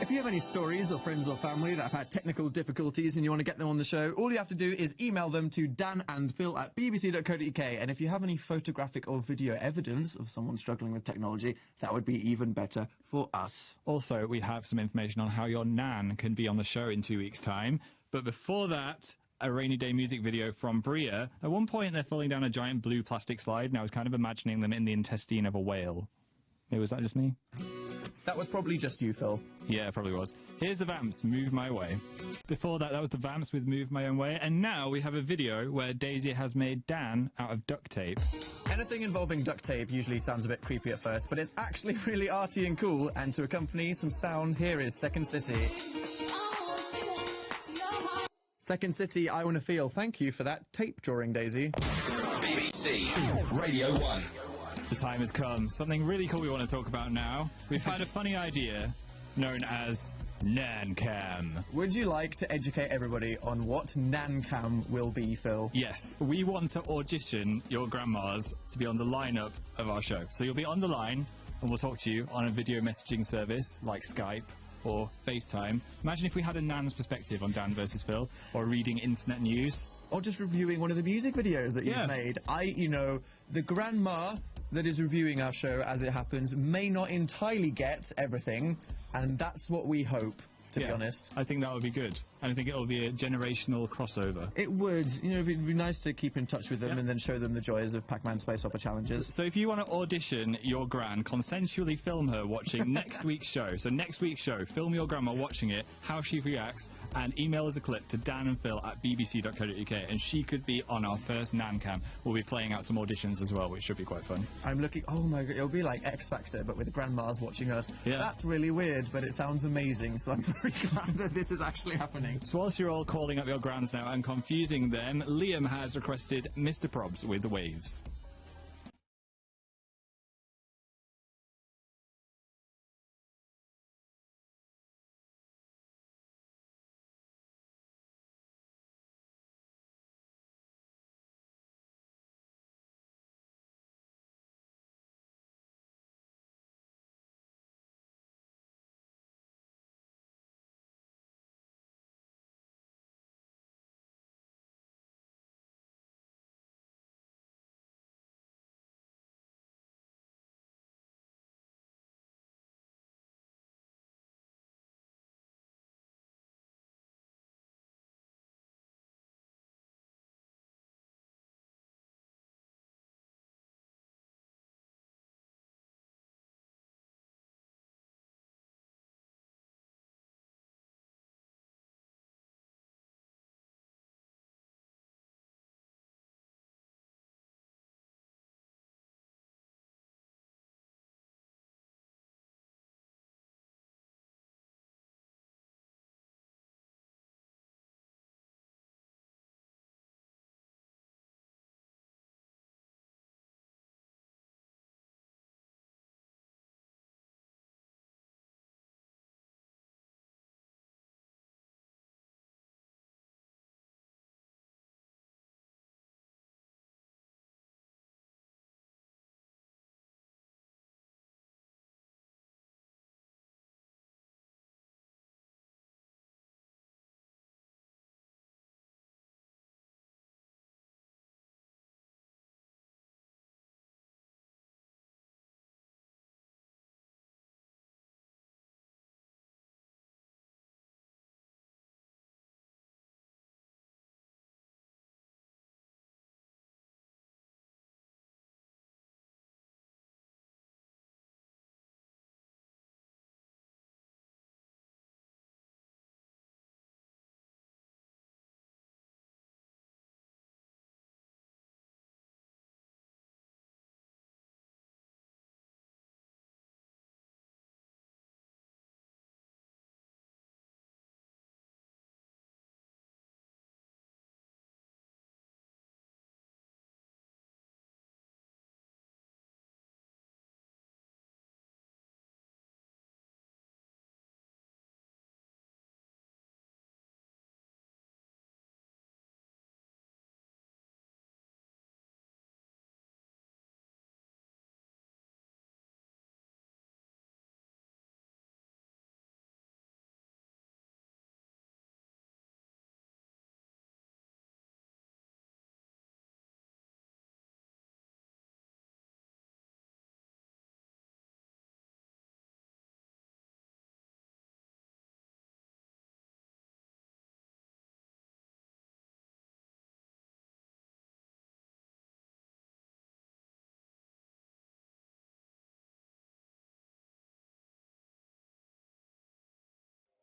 If you have any stories or friends or family that have had technical difficulties and you want to get them on the show, all you have to do is email them to danandphil@bbc.co.uk. And if you have any photographic or video evidence of someone struggling with technology, that would be even better for us. Also, we have some information on how your nan can be on the show in 2 weeks' time. But before that, a rainy day music video from Bria. At one point, they're falling down a giant blue plastic slide, and I was kind of imagining them in the intestine of a whale. Was that just me? That was probably just you, Phil. Yeah, it probably was. Here's the Vamps, Move My Way. Before that, that was the Vamps with Move My Own Way, and now we have a video where Daisy has made Dan out of duct tape. Anything involving duct tape usually sounds a bit creepy at first, but it's actually really arty and cool, and to accompany some sound, here is Second City. Second City, I Wanna Feel. Thank you for that tape drawing, Daisy. BBC Radio 1. The time has come. Something really cool we want to talk about now. We've had a funny idea known as NanCam. Would you like to educate everybody on what NanCam will be, Phil? Yes. We want to audition your grandmas to be on the lineup of our show. So you'll be on the line and we'll talk to you on a video messaging service like Skype or FaceTime. Imagine if we had a nan's perspective on Dan versus Phil, or reading internet news. Or just reviewing one of the music videos that you've made. The grandma that is reviewing our show as it happens may not entirely get everything, and that's what we hope, to be honest. I think that would be good. And I think it'll be a generational crossover. It would. You know, it'd be nice to keep in touch with them and then show them the joys of Pac-Man Space Opera challenges. So if you want to audition your gran, consensually film her watching next week's show. So next week's show, film your grandma watching it, how she reacts, and email us a clip to danandphil@bbc.co.uk, and she could be on our first NanCam. We'll be playing out some auditions as well, which should be quite fun. I'm looking... Oh my god, it'll be like X Factor, but with grandmas watching us. Yeah. That's really weird, but it sounds amazing, so I'm very glad that this is actually happening. So whilst you're all calling up your grands now and confusing them, Liam has requested Mr. Probs with Waves.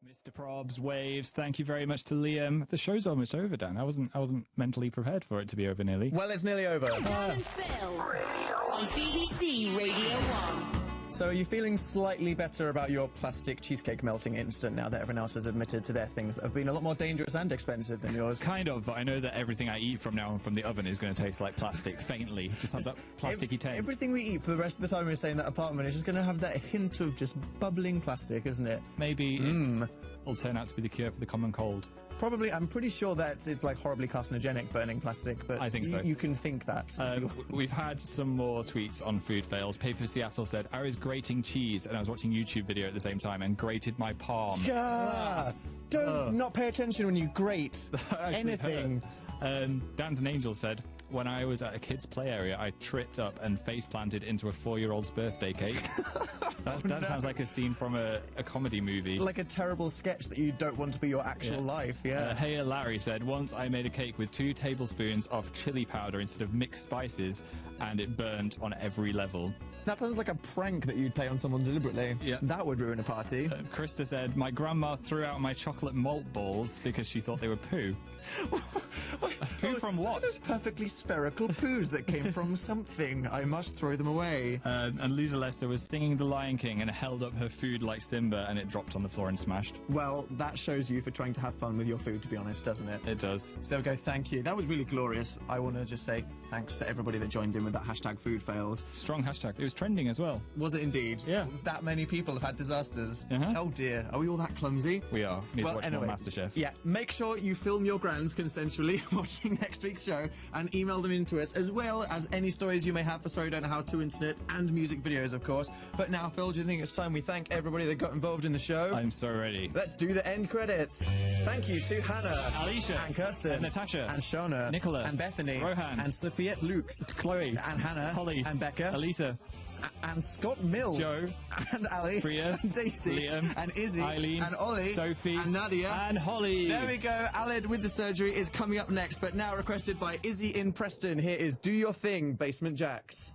Mr. Probs, Waves, thank you very much to Liam. The show's almost over, Dan. I wasn't mentally prepared for it to be over nearly. Well, it's nearly over. Dan and Phil on BBC Radio 1. So are you feeling slightly better about your plastic cheesecake melting instant now that everyone else has admitted to their things that have been a lot more dangerous and expensive than yours? Kind of, but I know that everything I eat from now on from the oven is going to taste like plastic, faintly. Just have that plasticky taste. Everything we eat for the rest of the time we're staying in that apartment is just going to have that hint of just bubbling plastic, isn't it? Maybe it will turn out to be the cure for the common cold. Probably, I'm pretty sure that it's like horribly carcinogenic burning plastic, but I think so. You can think that. We've had some more tweets on food fails. Paper Seattle said, I was grating cheese and I was watching a YouTube video at the same time and grated my palm. Yeah! Don't not pay attention when you grate anything. Dan's an Angel said, when I was at a kid's play area, I tripped up and face planted into a 4-year-old's birthday cake. That sounds like a scene from a comedy movie. Like a terrible sketch that you don't want to be your actual life, yeah. Hey Larry said, once I made a cake with 2 tablespoons of chili powder instead of mixed spices, and it burnt on every level. That sounds like a prank that you'd play on someone deliberately. Yeah. That would ruin a party. Krista said, my grandma threw out my chocolate malt balls because she thought they were poo. Poo from what? Those perfectly spherical poos that came from something. I must throw them away. And Lisa Lester was singing The Lion King and held up her food like Simba and it dropped on the floor and smashed. Well, that shows you for trying to have fun with your food, to be honest, doesn't it? It does. So there we go, thank you. That was really glorious. I want to just say thanks to everybody that joined in with that hashtag food fails. Strong hashtag. It was trending as well. Was it indeed? Yeah. That many people have had disasters. Uh-huh. Oh dear, are we all that clumsy? We are. Need to watch more MasterChef. Yeah, make sure you film your grands consensually watching next week's show and email them in to us, as well as any stories you may have for Sorry Don't Know How to Internet and music videos, of course. But now, Phil, do you think it's time we thank everybody that got involved in the show? I'm so ready. Let's do the end credits. Thank you to Hannah, Alicia, and Kirsten, and Natasha, and Shona, Nicola, and Bethany, Rohan, and Sophia, Luke, Chloe, and Hannah, Holly, and Becca, Elisa, and Scott Mills, Joe, and Ali, Priya, and Daisy, Liam, and Izzy, Eileen, and Ollie, Sophie, and Nadia, and Holly. There we go. Aled with the surgery is coming up next, but now requested by Izzy in Preston. Here is Do Your Thing, Basement Jacks.